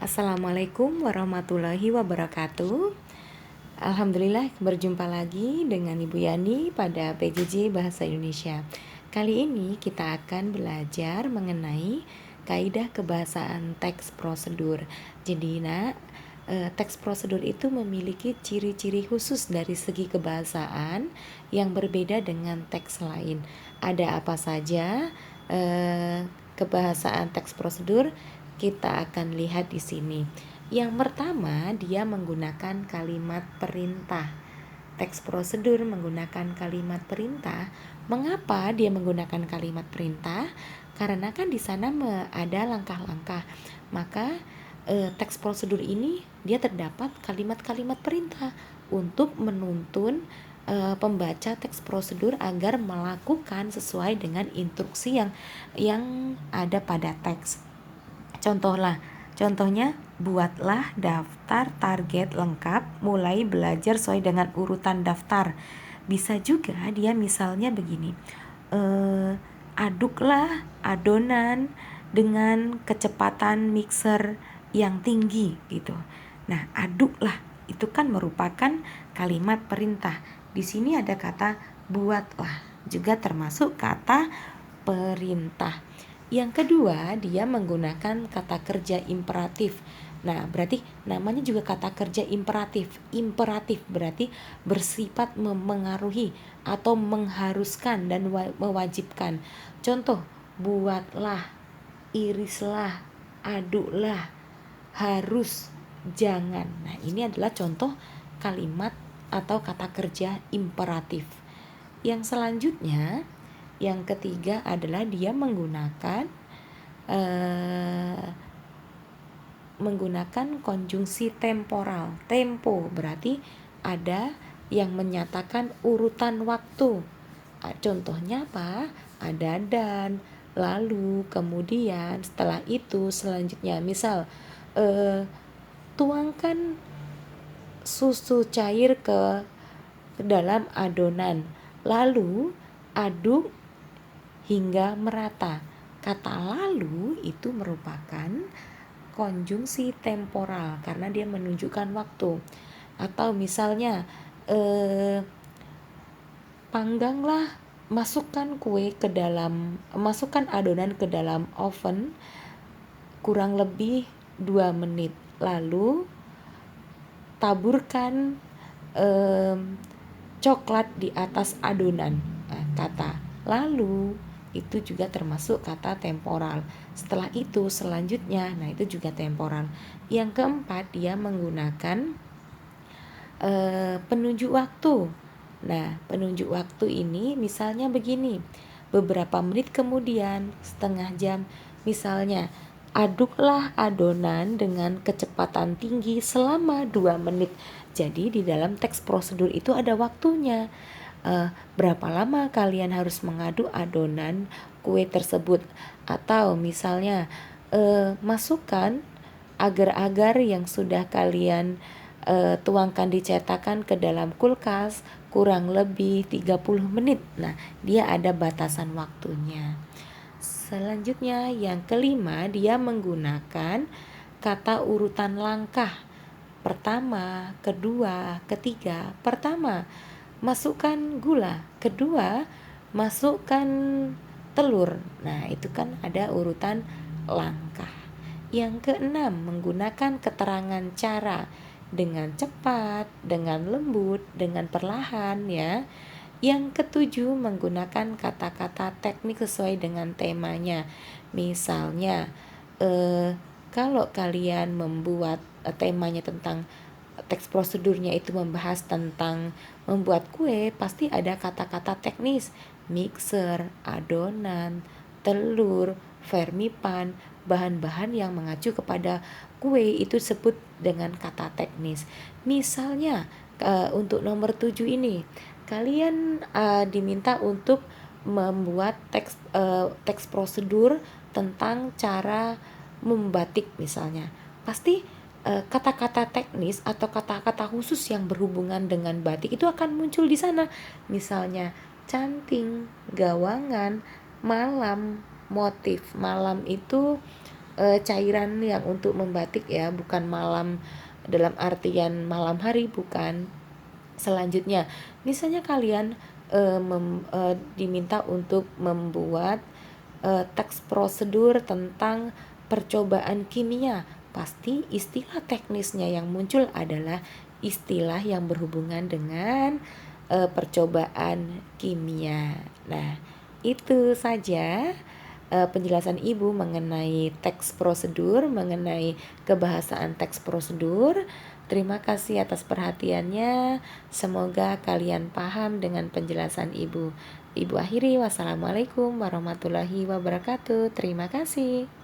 Assalamualaikum warahmatullahi wabarakatuh. Alhamdulillah berjumpa lagi dengan Ibu Yani pada PJJ Bahasa Indonesia. Kali ini kita akan belajar mengenai kaidah kebahasaan teks prosedur. Jadi teks prosedur itu memiliki ciri-ciri khusus dari segi kebahasaan yang berbeda dengan teks lain. Ada apa saja kebahasaan teks prosedur? Kita akan lihat di sini. Yang pertama, dia menggunakan kalimat perintah. Teks prosedur menggunakan kalimat perintah. Mengapa dia menggunakan kalimat perintah? Karena kan di sana ada langkah-langkah. Maka teks prosedur ini dia terdapat kalimat-kalimat perintah untuk menuntun pembaca teks prosedur agar melakukan sesuai dengan instruksi yang ada pada teks. Contohnya, buatlah daftar target lengkap, mulai belajar sesuai dengan urutan daftar. Bisa juga dia misalnya begini, aduklah adonan dengan kecepatan mixer yang tinggi gitu. Nah, aduklah itu kan merupakan kalimat perintah. Di sini ada kata buatlah, juga termasuk kata perintah. Yang kedua, dia menggunakan kata kerja imperatif. Nah, berarti namanya juga kata kerja imperatif. Imperatif berarti bersifat memengaruhi atau mengharuskan dan mewajibkan. Contoh, buatlah, irislah, aduklah, harus, jangan. Nah, ini adalah contoh kalimat atau kata kerja imperatif. Yang selanjutnya, yang ketiga adalah dia menggunakan konjungsi temporal. Tempo berarti ada yang menyatakan urutan waktu. Contohnya apa? Ada dan, lalu, kemudian, setelah itu, selanjutnya. Misal, tuangkan susu cair ke dalam adonan, lalu aduk hingga merata. Kata lalu itu merupakan konjungsi temporal karena dia menunjukkan waktu. Atau misalnya masukkan adonan ke dalam oven kurang lebih 2 menit. Lalu taburkan coklat di atas adonan. Kata lalu itu juga termasuk kata temporal. Setelah itu selanjutnya, nah itu juga temporal. Yang keempat, dia menggunakan penunjuk waktu. Nah, penunjuk waktu ini misalnya begini, beberapa menit kemudian, setengah jam. Misalnya, aduklah adonan dengan kecepatan tinggi selama 2 menit. Jadi di dalam teks prosedur itu ada waktunya. Berapa lama kalian harus mengaduk adonan kue tersebut. Atau misalnya masukkan agar-agar yang sudah kalian tuangkan di cetakan ke dalam kulkas kurang lebih 30 menit. Nah, dia ada batasan waktunya. Selanjutnya yang kelima, dia menggunakan kata urutan langkah. Pertama, kedua, ketiga. Pertama, masukkan gula. Kedua, masukkan telur. Nah, itu kan ada urutan langkah. Yang keenam, menggunakan keterangan cara dengan cepat, dengan lembut, dengan perlahan ya. Yang ketujuh, menggunakan kata-kata teknik sesuai dengan temanya. Misalnya, kalau kalian membuat temanya tentang teks prosedurnya itu membahas tentang membuat kue, pasti ada kata-kata teknis, mixer, adonan, telur, vermipan, bahan-bahan yang mengacu kepada kue itu disebut dengan kata teknis. Misalnya untuk nomor 7 ini, kalian diminta untuk membuat teks prosedur tentang cara membatik misalnya. Pasti kata-kata teknis atau kata-kata khusus yang berhubungan dengan batik itu akan muncul di sana. Misalnya canting, gawangan, malam, motif. Malam itu cairan yang untuk membatik ya, bukan malam dalam artian malam hari, bukan. Selanjutnya, misalnya kalian diminta untuk membuat teks prosedur tentang percobaan kimia, pasti istilah teknisnya yang muncul adalah istilah yang berhubungan dengan percobaan kimia. Nah, itu saja penjelasan Ibu mengenai teks prosedur, mengenai kebahasaan teks prosedur. Terima kasih atas perhatiannya. Semoga kalian paham dengan penjelasan Ibu. Ibu akhiri, wassalamualaikum warahmatullahi wabarakatuh. Terima kasih.